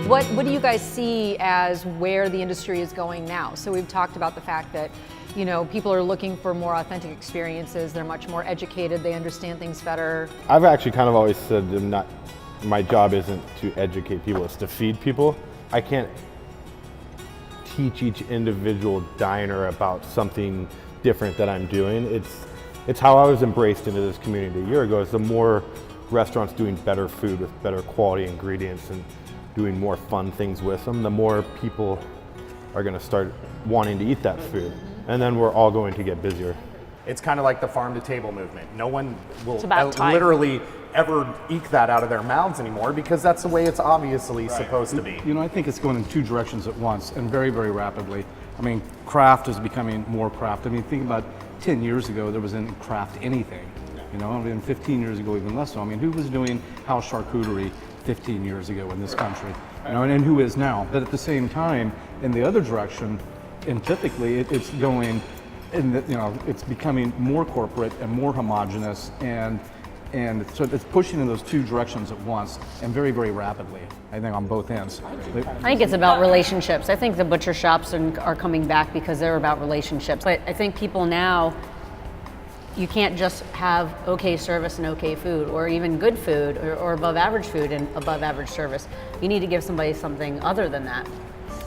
What do you guys see as where the industry is going now? So we've talked about the fact that, you know, people are looking for more authentic experiences. They're much more educated. They understand things better. I've actually kind of always said my job isn't to educate people, it's to feed people. I can't teach each individual diner about something different that I'm doing. It's how I was embraced into this community a year ago. Is the more restaurants doing better food with better quality ingredients and doing more fun things with them, the more people are going to start wanting to eat that food. And then we're all going to get busier. It's kind of like the farm to table movement. No one will literally ever eke that out of their mouths anymore because that's the way it's obviously supposed to be. You know, I think it's going in two directions at once and very, very rapidly. I mean, craft is becoming more craft. I mean, think about 10 years ago, there wasn't craft anything. You know, and 15 years ago, even less so. I mean, who was doing house charcuterie 15 years ago in this country? You know, and who is now? But at the same time, in the other direction, and typically it's going, in the, you know, it's becoming more corporate and more homogenous, and so it's pushing in those two directions at once and very, very rapidly, I think, on both ends. I think it's about relationships. I think the butcher shops are coming back because they're about relationships. But I think people now, you can't just have okay service and okay food, or even good food, or above average food and above average service. You need to give somebody something other than that.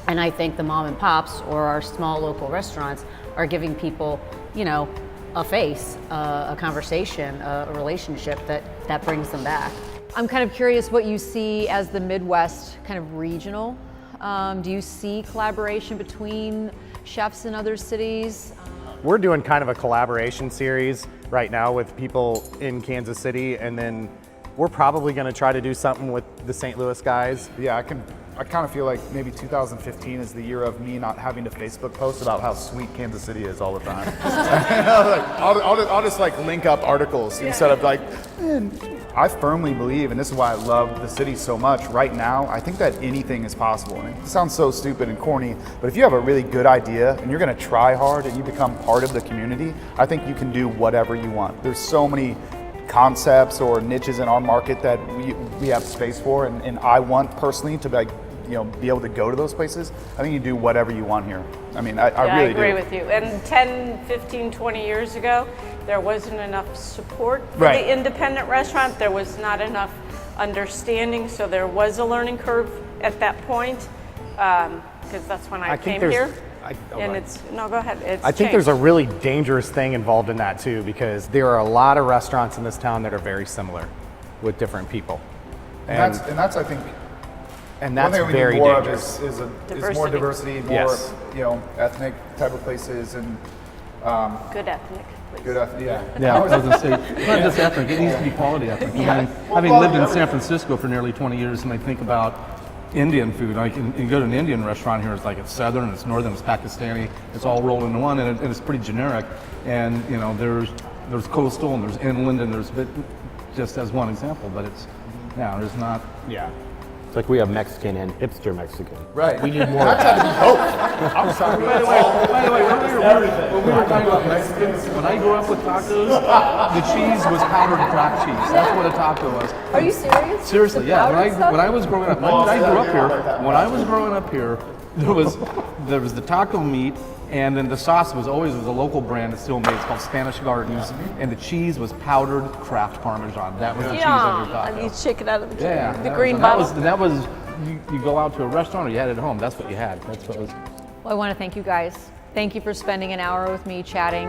And I think the mom and pops or our small local restaurants are giving people, you know, a face, a conversation, a relationship that brings them back. I'm kind of curious what you see as the Midwest kind of regional. Do you see collaboration between chefs in other cities? We're doing kind of a collaboration series right now with people in Kansas City, and then we're probably going to try to do something with the St. Louis guys. Yeah, I kind of feel like maybe 2015 is the year of me not having to Facebook post about how sweet Kansas City is all the time. Like, I'll just like link up articles instead of like, man, I firmly believe, and this is why I love the city so much right now, I think that anything is possible. And it sounds so stupid and corny, but if you have a really good idea and you're gonna try hard and you become part of the community, I think you can do whatever you want. There's so many concepts or niches in our market that we have space for, and I want personally to be able to go to those places. I think you do whatever you want here. I mean, I really do. I agree with you. And 10, 15, 20 years ago, there wasn't enough support for the independent restaurant. There was not enough understanding, so there was a learning curve at that point, because that's when I came here. Go ahead. I think there's a really dangerous thing involved in that too, because there are a lot of restaurants in this town that are very similar with different people. And that's I think, and that's one thing very we need more dangerous. of is more diversity, more ethnic type of places, and good ethnic. good ethnic. Yeah, I was going to say, it's not just ethnic, it needs to be quality ethnic. I mean, having lived in San Francisco for nearly 20 years, and I think about Indian food, like you go to an Indian restaurant here, it's like it's southern, it's northern, it's Pakistani, it's all rolled into one, and it's pretty generic. And you know, there's coastal and there's inland, and there's just as one example, but there's not. Yeah. It's like we have Mexican and hipster Mexican. Right. We need more. I'm sorry. By the way, when we were talking about Mexicans, when I grew up with tacos, the cheese was powdered cracked cheese. That's what a taco was. Are you serious? Seriously, yeah. When I was growing up, when I was growing up here, there was the taco meat, and then the sauce was always a local brand that's still made. It's called Spanish Gardens, and the cheese was powdered Kraft Parmesan. That was the cheese on your taco. And you shake it out of the Yeah, the green bottle. That was you go out to a restaurant or you had it at home. That's what you had. That's what was. Well, I want to thank you guys. Thank you for spending an hour with me chatting.